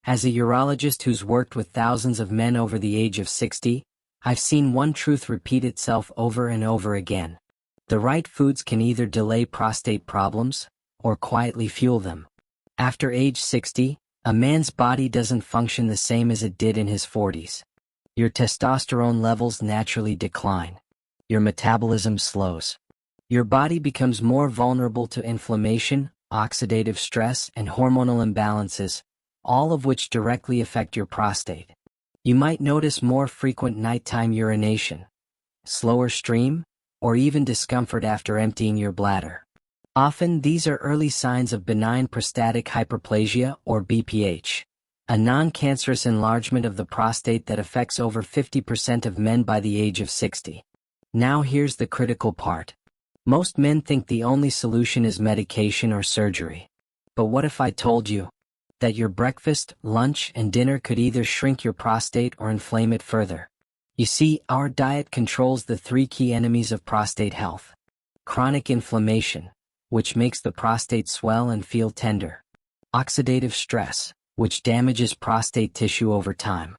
As a urologist who's worked with thousands of men over the age of 60, I've seen one truth repeat itself over and over again. The right foods can either delay prostate problems or quietly fuel them. After age 60, a man's body doesn't function the same as it did in his 40s. Your testosterone levels naturally decline. Your metabolism slows. Your body becomes more vulnerable to inflammation, oxidative stress, and hormonal imbalances, all of which directly affect your prostate. You might notice more frequent nighttime urination, slower stream, or even discomfort after emptying your bladder. Often these are early signs of benign prostatic hyperplasia or BPH, a non-cancerous enlargement of the prostate that affects over 50% of men by the age of 60. Now here's the critical part. Most men think the only solution is medication or surgery. But what if I told you that your breakfast, lunch, and dinner could either shrink your prostate or inflame it further? You see, our diet controls the three key enemies of prostate health. Chronic inflammation, which makes the prostate swell and feel tender. Oxidative stress, which damages prostate tissue over time.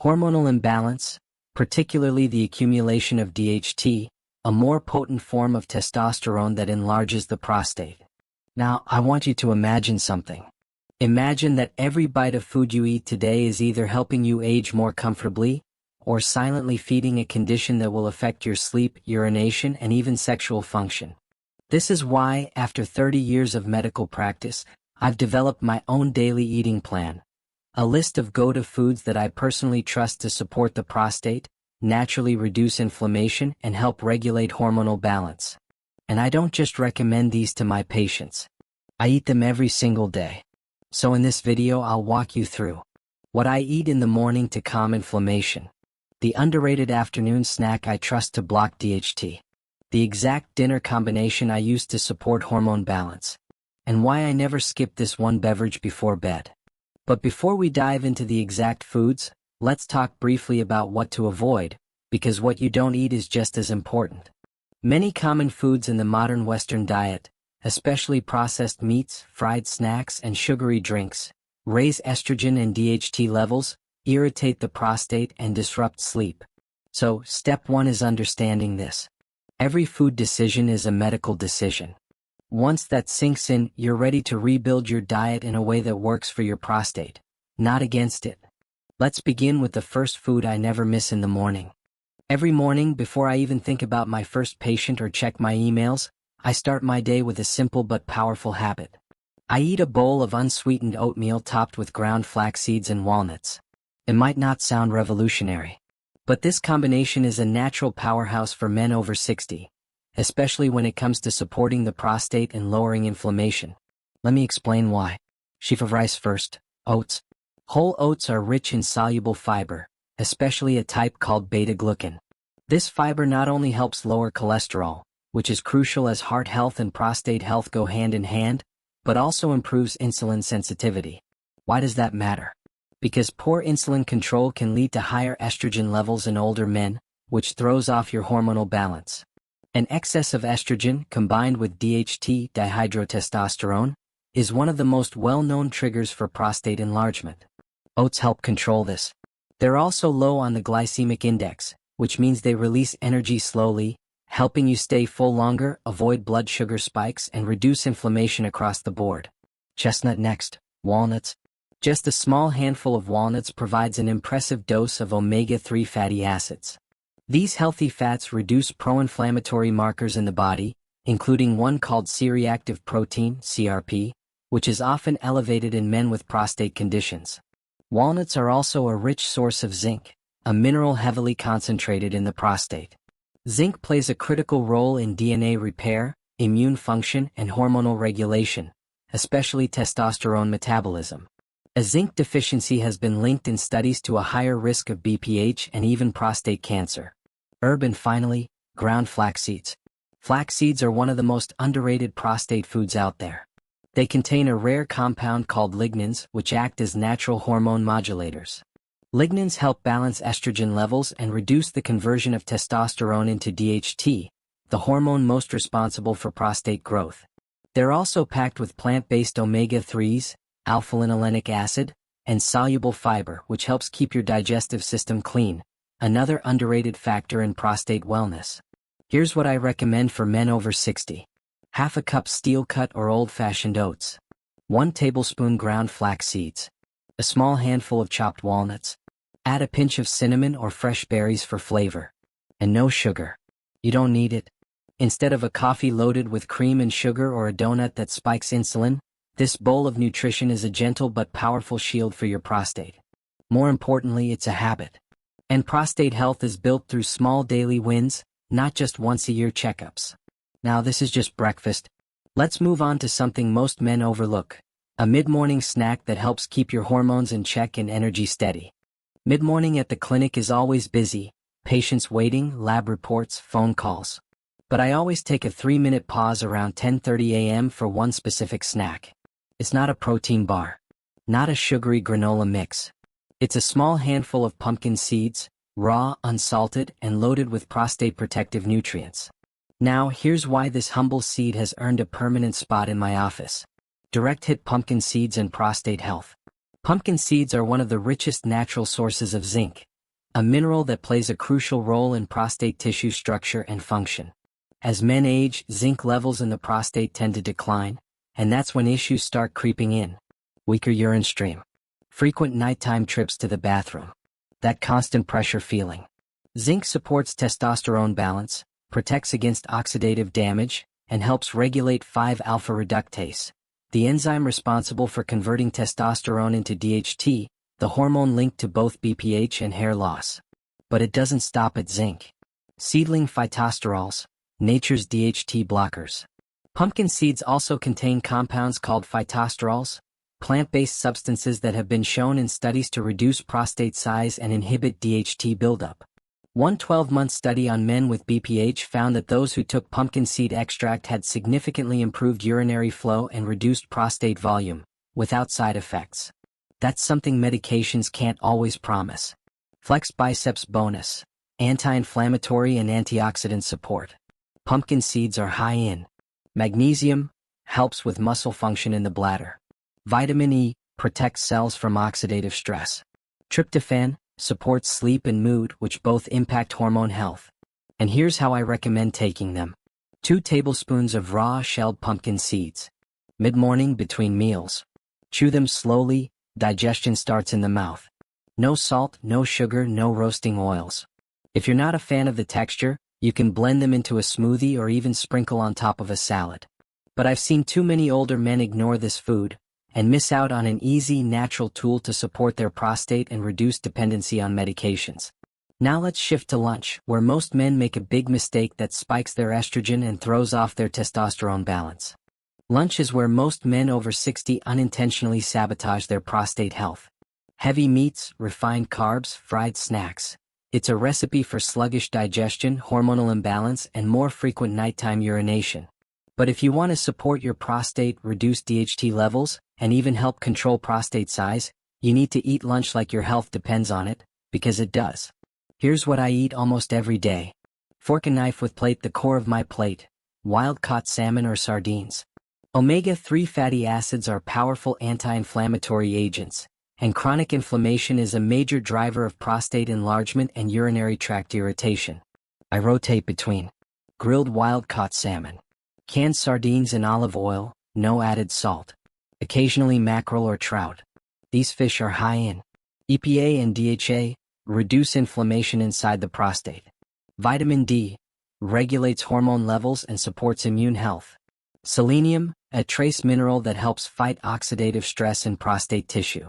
Hormonal imbalance, particularly the accumulation of DHT, a more potent form of testosterone that enlarges the prostate. Now, I want you to imagine something. Imagine that every bite of food you eat today is either helping you age more comfortably, or silently feeding a condition that will affect your sleep, urination, and even sexual function. This is why, after 30 years of medical practice, I've developed my own daily eating plan. A list of go-to foods that I personally trust to support the prostate, naturally reduce inflammation, and help regulate hormonal balance. And I don't just recommend these to my patients. I eat them every single day. So in this video I'll walk you through what I eat in the morning to calm inflammation, the underrated afternoon snack I trust to block DHT, the exact dinner combination I use to support hormone balance, and why I never skip this one beverage before bed. But before we dive into the exact foods, let's talk briefly about what to avoid, because what you don't eat is just as important. Many common foods in the modern Western diet, especially processed meats, fried snacks, and sugary drinks, raise estrogen and DHT levels, irritate the prostate, and disrupt sleep. So, step 1 is understanding this. Every food decision is a medical decision. Once that sinks in, you're ready to rebuild your diet in a way that works for your prostate, not against it. Let's begin with the first food I never miss in the morning. Every morning, before I even think about my first patient or check my emails, I start my day with a simple but powerful habit. I eat a bowl of unsweetened oatmeal topped with ground flax seeds and walnuts. It might not sound revolutionary, but this combination is a natural powerhouse for men over 60, especially when it comes to supporting the prostate and lowering inflammation. Let me explain why. Sheaf of rice first. Oats. Whole oats are rich in soluble fiber, especially a type called beta-glucan. This fiber not only helps lower cholesterol, which is crucial as heart health and prostate health go hand in hand, but also improves insulin sensitivity. Why does that matter? Because poor insulin control can lead to higher estrogen levels in older men, which throws off your hormonal balance. An excess of estrogen, combined with DHT, dihydrotestosterone, is one of the most well-known triggers for prostate enlargement. Oats help control this. They're also low on the glycemic index, which means they release energy slowly, helping you stay full longer, avoid blood sugar spikes, and reduce inflammation across the board. Chestnut next. Walnuts. Just a small handful of walnuts provides an impressive dose of omega-3 fatty acids. These healthy fats reduce pro-inflammatory markers in the body, including one called C-reactive protein, CRP, which is often elevated in men with prostate conditions. Walnuts are also a rich source of zinc, a mineral heavily concentrated in the prostate. Zinc plays a critical role in DNA repair, immune function, and hormonal regulation, especially testosterone metabolism. A zinc deficiency has been linked in studies to a higher risk of BPH and even prostate cancer. And finally, ground flax seeds. Flax seeds are one of the most underrated prostate foods out there. They contain a rare compound called lignans, which act as natural hormone modulators. Lignans help balance estrogen levels and reduce the conversion of testosterone into DHT, the hormone most responsible for prostate growth. They're also packed with plant-based omega-3s, alpha-linolenic acid, and soluble fiber, which helps keep your digestive system clean, another underrated factor in prostate wellness. Here's what I recommend for men over 60. Half a cup steel-cut or old-fashioned oats. 1 tablespoon ground flax seeds. A small handful of chopped walnuts. Add a pinch of cinnamon or fresh berries for flavor. And no sugar. You don't need it. Instead of a coffee loaded with cream and sugar or a donut that spikes insulin, this bowl of nutrition is a gentle but powerful shield for your prostate. More importantly, it's a habit. And prostate health is built through small daily wins, not just once-a-year checkups. Now this is just breakfast. Let's move on to something most men overlook. A mid-morning snack that helps keep your hormones in check and energy steady. Mid-morning at the clinic is always busy, patients waiting, lab reports, phone calls. But I always take a 3-minute pause around 10:30 a.m. for one specific snack. It's not a protein bar. Not a sugary granola mix. It's a small handful of pumpkin seeds, raw, unsalted, and loaded with prostate protective nutrients. Now here's why this humble seed has earned a permanent spot in my office. Direct hit pumpkin seeds and prostate health. Pumpkin seeds are one of the richest natural sources of zinc, a mineral that plays a crucial role in prostate tissue structure and function. As men age, zinc levels in the prostate tend to decline, and that's when issues start creeping in. Weaker urine stream. Frequent nighttime trips to the bathroom. That constant pressure feeling. Zinc supports testosterone balance, protects against oxidative damage, and helps regulate 5-alpha reductase, the enzyme responsible for converting testosterone into DHT, the hormone linked to both BPH and hair loss. But it doesn't stop at zinc. Seedling phytosterols, nature's DHT blockers. Pumpkin seeds also contain compounds called phytosterols, plant-based substances that have been shown in studies to reduce prostate size and inhibit DHT buildup. One 12-month study on men with BPH found that those who took pumpkin seed extract had significantly improved urinary flow and reduced prostate volume, without side effects. That's something medications can't always promise. Flex biceps bonus. Anti-inflammatory and antioxidant support. Pumpkin seeds are high in magnesium, helps with muscle function in the bladder. Vitamin E, protects cells from oxidative stress. Tryptophan, supports sleep and mood, which both impact hormone health. And here's how I recommend taking them. 2 tablespoons of raw shelled pumpkin seeds. Mid-morning between meals. Chew them slowly, digestion starts in the mouth. No salt, no sugar, no roasting oils. If you're not a fan of the texture, you can blend them into a smoothie or even sprinkle on top of a salad. But I've seen too many older men ignore this food and miss out on an easy, natural tool to support their prostate and reduce dependency on medications. Now let's shift to lunch, where most men make a big mistake that spikes their estrogen and throws off their testosterone balance. Lunch is where most men over 60 unintentionally sabotage their prostate health. Heavy meats, refined carbs, fried snacks. It's a recipe for sluggish digestion, hormonal imbalance, and more frequent nighttime urination. But if you want to support your prostate, reduce DHT levels, and even help control prostate size, you need to eat lunch like your health depends on it, because it does. Here's what I eat almost every day. Fork and knife with plate, the core of my plate. Wild-caught salmon or sardines. Omega-3 fatty acids are powerful anti-inflammatory agents, and chronic inflammation is a major driver of prostate enlargement and urinary tract irritation. I rotate between grilled wild-caught salmon, canned sardines in olive oil, no added salt. Occasionally mackerel or trout. These fish are high in EPA and DHA, reduce inflammation inside the prostate. Vitamin D, regulates hormone levels and supports immune health. Selenium, a trace mineral that helps fight oxidative stress in prostate tissue.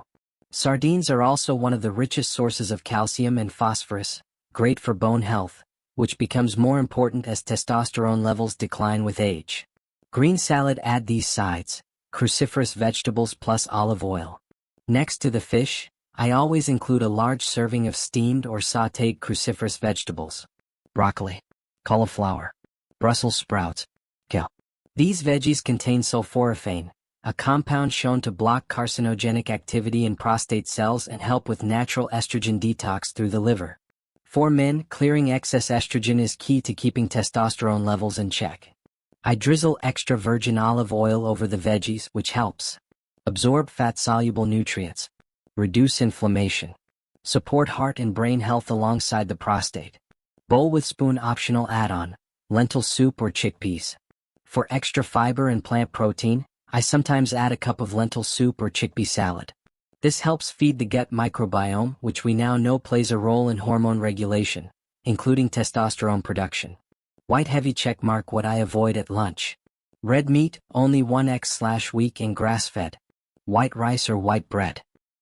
Sardines are also one of the richest sources of calcium and phosphorus, great for bone health, which becomes more important as testosterone levels decline with age. Green salad, add these sides, cruciferous vegetables plus olive oil. Next to the fish, I always include a large serving of steamed or sautéed cruciferous vegetables. Broccoli, cauliflower, Brussels sprouts, kale. These veggies contain sulforaphane, a compound shown to block carcinogenic activity in prostate cells and help with natural estrogen detox through the liver. For men, clearing excess estrogen is key to keeping testosterone levels in check. I drizzle extra virgin olive oil over the veggies, which helps absorb fat-soluble nutrients. Reduce inflammation. Support heart and brain health alongside the prostate. Bowl with spoon optional add-on, lentil soup or chickpeas. For extra fiber and plant protein, I sometimes add a cup of lentil soup or chickpea salad. This helps feed the gut microbiome, which we now know plays a role in hormone regulation, including testosterone production. White heavy checkmark what I avoid at lunch. Red meat, only 1x/week and grass-fed. White rice or white bread.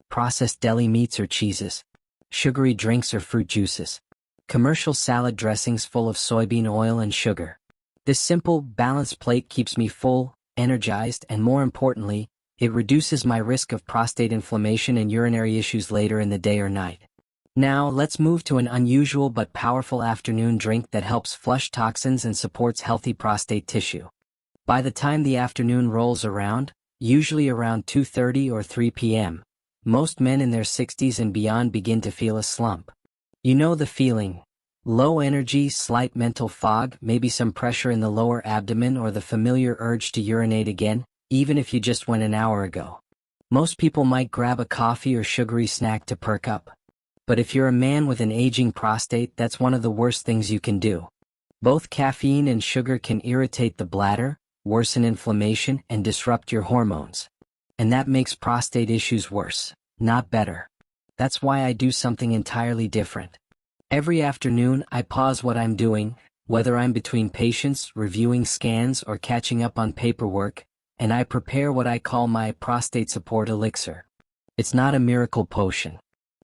Processed deli meats or cheeses. Sugary drinks or fruit juices. Commercial salad dressings full of soybean oil and sugar. This simple, balanced plate keeps me full, energized, and more importantly, it reduces my risk of prostate inflammation and urinary issues later in the day or night. Now, let's move to an unusual but powerful afternoon drink that helps flush toxins and supports healthy prostate tissue. By the time the afternoon rolls around, usually around 2:30 or 3 p.m., most men in their 60s and beyond begin to feel a slump. You know the feeling. Low energy, slight mental fog, maybe some pressure in the lower abdomen or the familiar urge to urinate again, even if you just went an hour ago. Most people might grab a coffee or sugary snack to perk up. But if you're a man with an aging prostate, that's one of the worst things you can do. Both caffeine and sugar can irritate the bladder, worsen inflammation, and disrupt your hormones. And that makes prostate issues worse, not better. That's why I do something entirely different. Every afternoon, I pause what I'm doing, whether I'm between patients, reviewing scans, or catching up on paperwork, and I prepare what I call my prostate support elixir. It's not a miracle potion.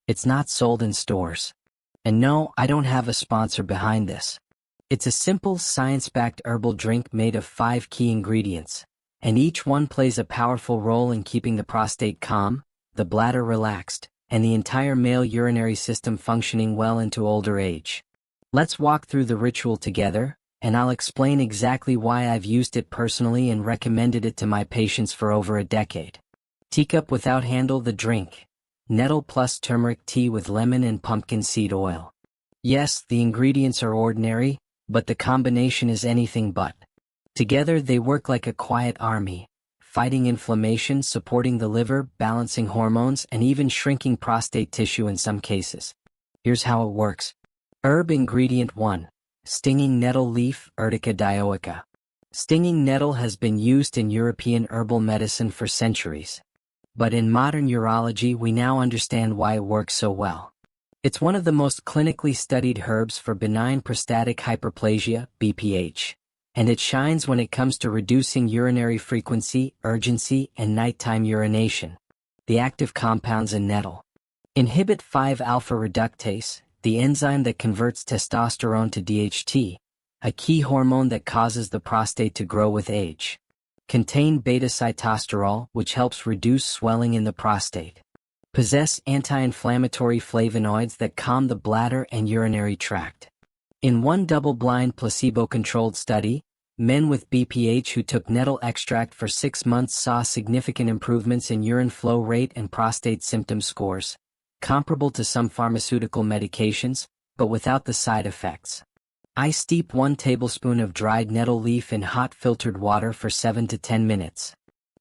It's not sold in stores. And no, I don't have a sponsor behind this. It's a simple, science-backed herbal drink made of 5 key ingredients, and each one plays a powerful role in keeping the prostate calm, the bladder relaxed, and the entire male urinary system functioning well into older age. Let's walk through the ritual together, and I'll explain exactly why I've used it personally and recommended it to my patients for over a decade. Teacup without handle. The drink. Nettle plus turmeric tea with lemon and pumpkin seed oil. Yes, the ingredients are ordinary, but the combination is anything but. Together they work like a quiet army, fighting inflammation, supporting the liver, balancing hormones, and even shrinking prostate tissue in some cases. Here's how it works. Herb ingredient 1. Stinging nettle leaf, Urtica dioica. Stinging nettle has been used in European herbal medicine for centuries. But in modern urology, we now understand why it works so well. It's one of the most clinically studied herbs for benign prostatic hyperplasia, BPH. And it shines when it comes to reducing urinary frequency, urgency, and nighttime urination. The active compounds in nettle inhibit 5-alpha reductase, the enzyme that converts testosterone to DHT, a key hormone that causes the prostate to grow with age. Contain beta-sitosterol, which helps reduce swelling in the prostate. Possess anti-inflammatory flavonoids that calm the bladder and urinary tract. In one double-blind placebo-controlled study, men with BPH who took nettle extract for 6 months saw significant improvements in urine flow rate and prostate symptom scores, comparable to some pharmaceutical medications, but without the side effects. I steep 1 tablespoon of dried nettle leaf in hot filtered water for 7 to 10 minutes.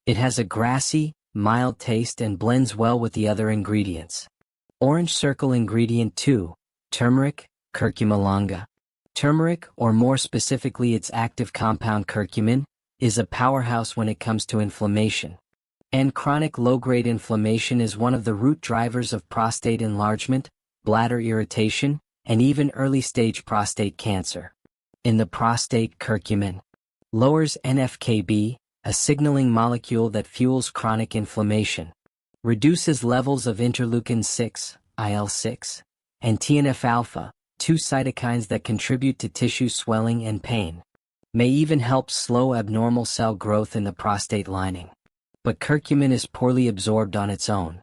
It has a grassy, mild taste and blends well with the other ingredients. Orange circle ingredient 2, turmeric, curcuma longa. Turmeric, or more specifically its active compound curcumin, is a powerhouse when it comes to inflammation. And chronic low-grade inflammation is one of the root drivers of prostate enlargement, bladder irritation, and even early-stage prostate cancer. In the prostate, curcumin lowers NF-κB, a signaling molecule that fuels chronic inflammation, reduces levels of interleukin-6, IL-6, and TNF-alpha, 2 cytokines that contribute to tissue swelling and pain. May even help slow abnormal cell growth in the prostate lining. But curcumin is poorly absorbed on its own.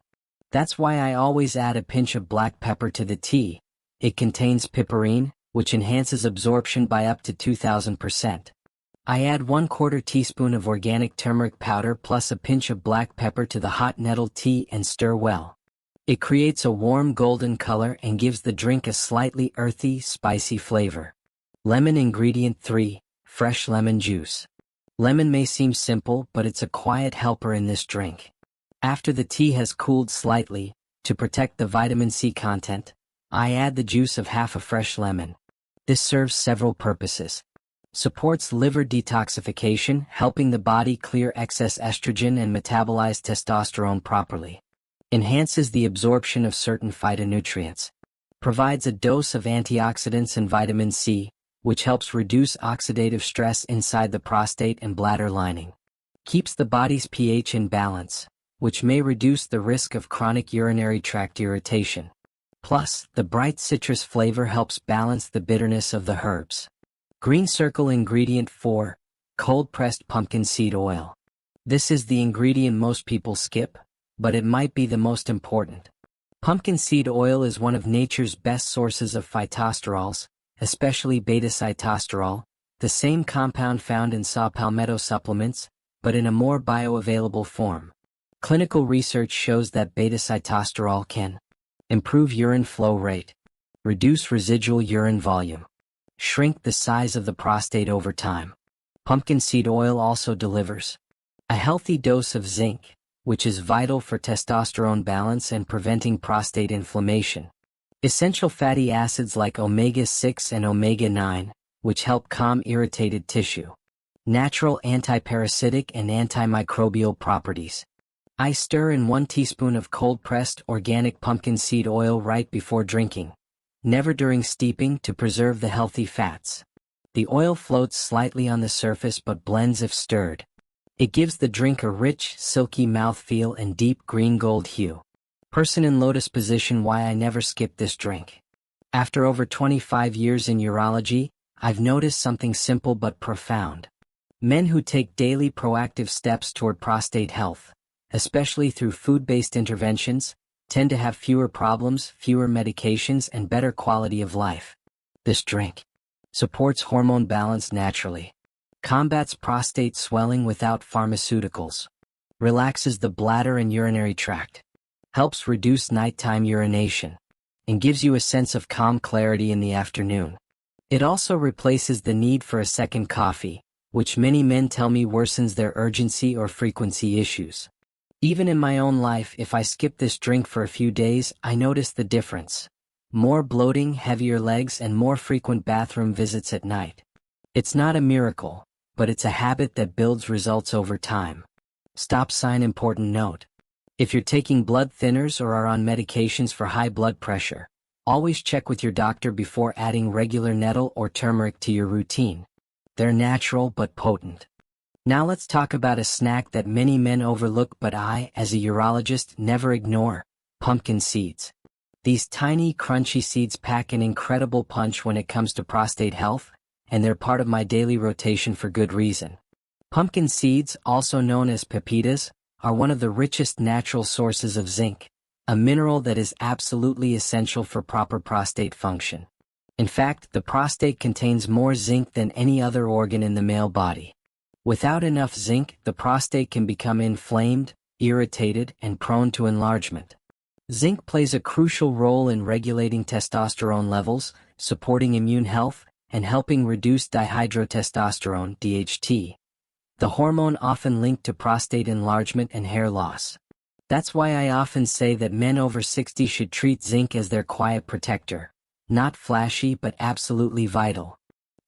That's why I always add a pinch of black pepper to the tea. It contains piperine, which enhances absorption by up to 2000%. I add 1/4 teaspoon of organic turmeric powder plus a pinch of black pepper to the hot nettle tea and stir well. It creates a warm golden color and gives the drink a slightly earthy, spicy flavor. Lemon ingredient 3, fresh lemon juice. Lemon may seem simple, but it's a quiet helper in this drink. After the tea has cooled slightly, To protect the vitamin C content, I add the juice of half a fresh lemon. This serves several purposes. Supports liver detoxification, helping the body clear excess estrogen and metabolize testosterone properly. Enhances the absorption of certain phytonutrients. Provides a dose of antioxidants and vitamin C, which helps reduce oxidative stress inside the prostate and bladder lining. Keeps the body's pH in balance, which may reduce the risk of chronic urinary tract irritation. Plus, the bright citrus flavor helps balance the bitterness of the herbs. Green Circle Ingredient 4, cold-pressed pumpkin seed oil. This is the ingredient most people skip, but it might be the most important. Pumpkin seed oil is one of nature's best sources of phytosterols, especially beta-sitosterol, the same compound found in saw palmetto supplements, but in a more bioavailable form. Clinical research shows that beta-sitosterol can improve urine flow rate, reduce residual urine volume, shrink the size of the prostate over time. Pumpkin seed oil also delivers a healthy dose of zinc, which is vital for testosterone balance and preventing prostate inflammation. Essential fatty acids like omega-6 and omega-9, which help calm irritated tissue. Natural antiparasitic and antimicrobial properties. I stir in 1 teaspoon of cold-pressed organic pumpkin seed oil right before drinking, never during steeping, to preserve the healthy fats. The oil floats slightly on the surface but blends if stirred. It gives the drink a rich, silky mouthfeel and deep green-gold hue. Person in lotus position. Why I never skip this drink. After over 25 years in urology, I've noticed something simple but profound. Men who take daily proactive steps toward prostate health, especially through food-based interventions, tend to have fewer problems, fewer medications, and better quality of life. This drink supports hormone balance naturally, combats prostate swelling without pharmaceuticals, relaxes the bladder and urinary tract, helps reduce nighttime urination, and gives you a sense of calm clarity in the afternoon. It also replaces the need for a second coffee, which many men tell me worsens their urgency or frequency issues. Even in my own life, if I skip this drink for a few days, I notice the difference. More bloating, heavier legs, and more frequent bathroom visits at night. It's not a miracle, but it's a habit that builds results over time. Stop sign. Important note. If you're taking blood thinners or are on medications for high blood pressure, always check with your doctor before adding regular nettle or turmeric to your routine. They're natural but potent. Now let's talk about a snack that many men overlook but I, as a urologist, never ignore: pumpkin seeds. These tiny, crunchy seeds pack an incredible punch when it comes to prostate health, and they're part of my daily rotation for good reason. Pumpkin seeds, also known as pepitas, are one of the richest natural sources of zinc, a mineral that is absolutely essential for proper prostate function. In fact, the prostate contains more zinc than any other organ in the male body. Without enough zinc, the prostate can become inflamed, irritated, and prone to enlargement. Zinc plays a crucial role in regulating testosterone levels, supporting immune health, and helping reduce dihydrotestosterone (DHT), the hormone often linked to prostate enlargement and hair loss. That's why I often say that men over 60 should treat zinc as their quiet protector. Not flashy but absolutely vital.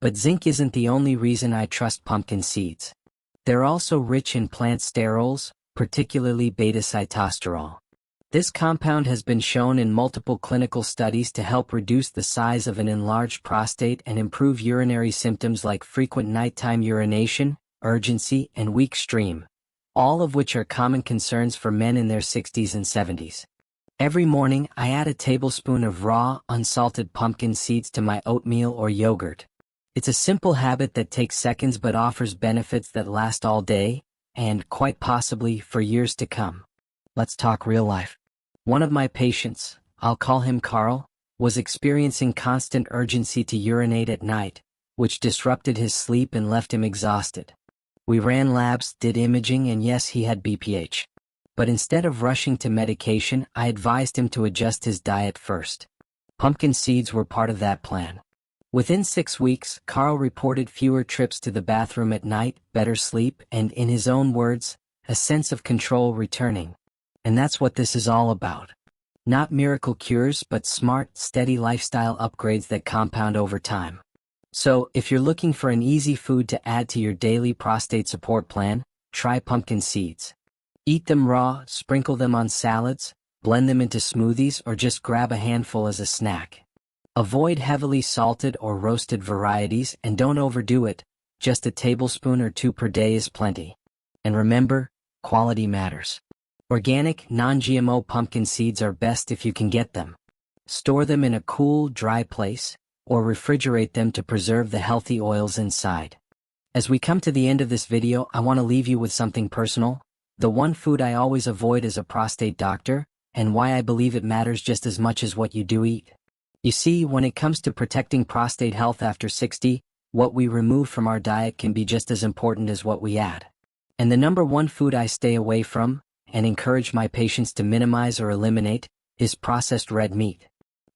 But zinc isn't the only reason I trust pumpkin seeds. They're also rich in plant sterols, particularly beta-sitosterol. This compound has been shown in multiple clinical studies to help reduce the size of an enlarged prostate and improve urinary symptoms like frequent nighttime urination, urgency, and weak stream, all of which are common concerns for men in their 60s and 70s. Every morning, I add a tablespoon of raw, unsalted pumpkin seeds to my oatmeal or yogurt. It's a simple habit that takes seconds but offers benefits that last all day, and, quite possibly, for years to come. Let's talk real life. One of my patients, I'll call him Carl, was experiencing constant urgency to urinate at night, which disrupted his sleep and left him exhausted. We ran labs, did imaging, and yes, he had BPH. But instead of rushing to medication, I advised him to adjust his diet first. Pumpkin seeds were part of that plan. Within 6 weeks, Carl reported fewer trips to the bathroom at night, better sleep, and, in his own words, a sense of control returning. And that's what this is all about. Not miracle cures, but smart, steady lifestyle upgrades that compound over time. So, if you're looking for an easy food to add to your daily prostate support plan, try pumpkin seeds. Eat them raw, sprinkle them on salads, blend them into smoothies, or just grab a handful as a snack. Avoid heavily salted or roasted varieties and don't overdo it, just a tablespoon or two per day is plenty. And remember, quality matters. Organic, non-GMO pumpkin seeds are best if you can get them. Store them in a cool, dry place, or refrigerate them to preserve the healthy oils inside. As we come to the end of this video, I want to leave you with something personal. The one food I always avoid as a prostate doctor, and why I believe it matters just as much as what you do eat. You see, when it comes to protecting prostate health after 60, what we remove from our diet can be just as important as what we add. And the number one food I stay away from, and encourage my patients to minimize or eliminate, is processed red meat.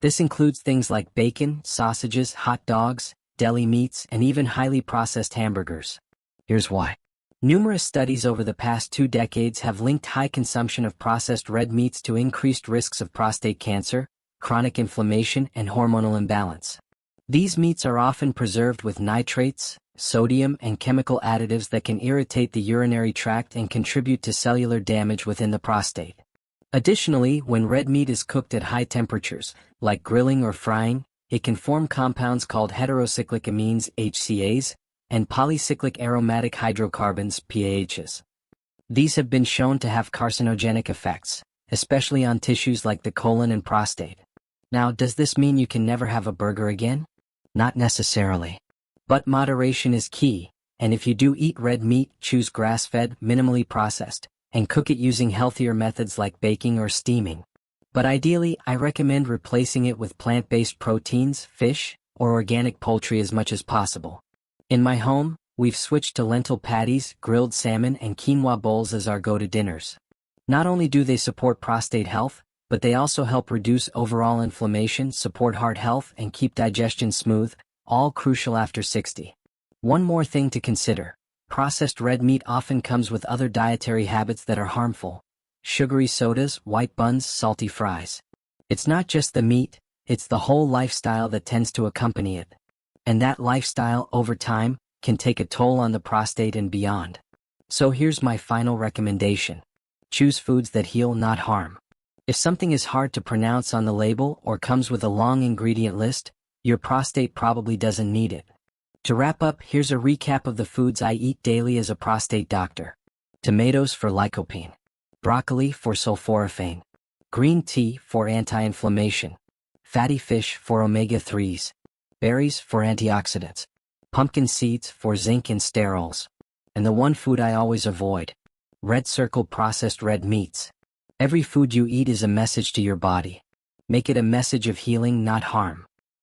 This includes things like bacon, sausages, hot dogs, deli meats, and even highly processed hamburgers. Here's why. Numerous studies over the past 2 decades have linked high consumption of processed red meats to increased risks of prostate cancer, chronic inflammation, and hormonal imbalance. These meats are often preserved with nitrates, sodium, and chemical additives that can irritate the urinary tract and contribute to cellular damage within the prostate. Additionally, when red meat is cooked at high temperatures, like grilling or frying, it can form compounds called heterocyclic amines (HCAs) and polycyclic aromatic hydrocarbons (PAHs). These have been shown to have carcinogenic effects, especially on tissues like the colon and prostate. Now, does this mean you can never have a burger again? Not necessarily. But moderation is key, and if you do eat red meat, choose grass-fed, minimally processed, and cook it using healthier methods like baking or steaming. But ideally, I recommend replacing it with plant-based proteins, fish, or organic poultry as much as possible. In my home, we've switched to lentil patties, grilled salmon, and quinoa bowls as our go-to dinners. Not only do they support prostate health, but they also help reduce overall inflammation, support heart health, and keep digestion smooth, all crucial after 60. One more thing to consider. Processed red meat often comes with other dietary habits that are harmful. Sugary sodas, white buns, salty fries. It's not just the meat, it's the whole lifestyle that tends to accompany it. And that lifestyle, over time, can take a toll on the prostate and beyond. So here's my final recommendation. Choose foods that heal, not harm. If something is hard to pronounce on the label or comes with a long ingredient list, your prostate probably doesn't need it. To wrap up, here's a recap of the foods I eat daily as a prostate doctor. Tomatoes for lycopene. Broccoli for sulforaphane. Green tea for anti-inflammation. Fatty fish for omega-3s. Berries for antioxidants. Pumpkin seeds for zinc and sterols. And the one food I always avoid. Red circle processed red meats. Every food you eat is a message to your body. Make it a message of healing, not harm.